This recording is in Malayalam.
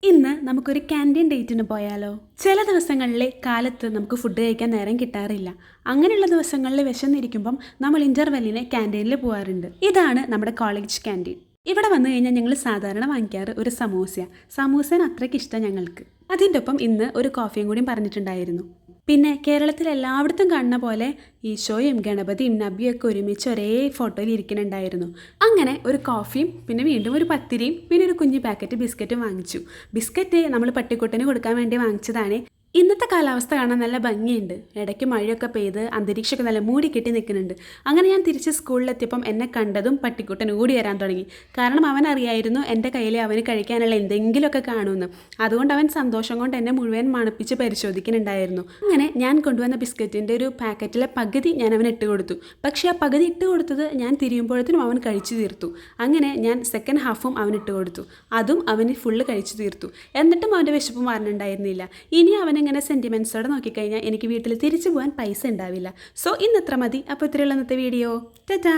ഇന്ന് നമുക്കൊരു ക്യാൻറ്റീൻ ഡേറ്റിന് പോയാലോ? ചില ദിവസങ്ങളിലെ കാലത്ത് നമുക്ക് ഫുഡ് കഴിക്കാൻ നേരം കിട്ടാറില്ല. അങ്ങനെയുള്ള ദിവസങ്ങളിൽ വിശന്നിരിക്കുമ്പം നമ്മൾ ഇൻ്റർവെല്ലിന് ക്യാൻറ്റീനിൽ പോകാറുണ്ട്. ഇതാണ് നമ്മുടെ കോളേജ് ക്യാൻറ്റീൻ. ഇവിടെ വന്നു കഴിഞ്ഞാൽ ഞങ്ങൾ സാധാരണ വാങ്ങിക്കാറ് ഒരു സമൂസയാണ് അത്രയ്ക്ക് ഇഷ്ടം ഞങ്ങൾക്ക്. അതിൻ്റെ ഒപ്പം ഇന്ന് ഒരു കോഫിയും കൂടിയും പറഞ്ഞിട്ടുണ്ടായിരുന്നു. പിന്നെ കേരളത്തിൽ എല്ലായിടത്തും കാണുന്ന പോലെ ഈശോയും ഗണപതിയും നബിയൊക്കെ ഒരുമിച്ച് ഒരേ ഫോട്ടോയിൽ ഇരിക്കുന്നുണ്ടായിരുന്നു. അങ്ങനെ ഒരു കോഫിയും പിന്നെ വീണ്ടും ഒരു പത്തിരിയും പിന്നെ ഒരു കുഞ്ഞു പാക്കറ്റ് ബിസ്ക്കറ്റും വാങ്ങിച്ചു. ബിസ്ക്കറ്റ് നമ്മൾ പട്ടിക്കുട്ടന് കൊടുക്കാൻ വേണ്ടി വാങ്ങിച്ചതാണ്. ഇന്നത്തെ കാലാവസ്ഥ കാണാൻ നല്ല ഭംഗിയുണ്ട്. ഇടയ്ക്ക് മഴയൊക്കെ പെയ്ത് അന്തരീക്ഷമൊക്കെ നല്ല മൂടി കെട്ടി നിൽക്കുന്നുണ്ട്. അങ്ങനെ ഞാൻ തിരിച്ച് സ്കൂളിലെത്തിയപ്പം എന്നെ കണ്ടതും പട്ടിക്കുട്ടൻ ഓടി വരാൻ തുടങ്ങി. കാരണം അവൻ അറിയായിരുന്നു എൻ്റെ കയ്യിൽ അവന് കഴിക്കാനുള്ള എന്തെങ്കിലുമൊക്കെ കാണുമെന്ന്. അതുകൊണ്ട് അവൻ സന്തോഷം കൊണ്ട് എന്നെ മുഴുവൻ മണപ്പിച്ച് പരിശോധിക്കുന്നുണ്ടായിരുന്നു. അങ്ങനെ ഞാൻ കൊണ്ടുവന്ന ബിസ്ക്കറ്റിൻ്റെ ഒരു പാക്കറ്റിലെ പകുതി ഞാൻ അവന് ഇട്ട് കൊടുത്തു. പക്ഷേ ആ പകുതി ഇട്ട് കൊടുത്തത് ഞാൻ തിരിയുമ്പോഴത്തേനും അവൻ കഴിച്ചു തീർത്തു. അങ്ങനെ ഞാൻ സെക്കൻഡ് ഹാഫും അവന് ഇട്ട് കൊടുത്തു. അതും അവന് ഫുള്ള് കഴിച്ചു തീർത്തു. എന്നിട്ടും അവൻ്റെ വിശപ്പ് മാറുന്നുണ്ടായിരുന്നില്ല. ഇനി അവൻ ഇങ്ങനെ സെൻറ്റിമെൻറ്റ്സോടെ നോക്കിക്കഴിഞ്ഞാൽ എനിക്ക് വീട്ടിൽ തിരിച്ചു പോകാൻ പൈസ ഉണ്ടാവില്ല. സോ ഇന്നത്ര മതി. അപ്പോൾ ഇത്രയുള്ള ഇന്നത്തെ വീഡിയോ. ടാറ്റാ.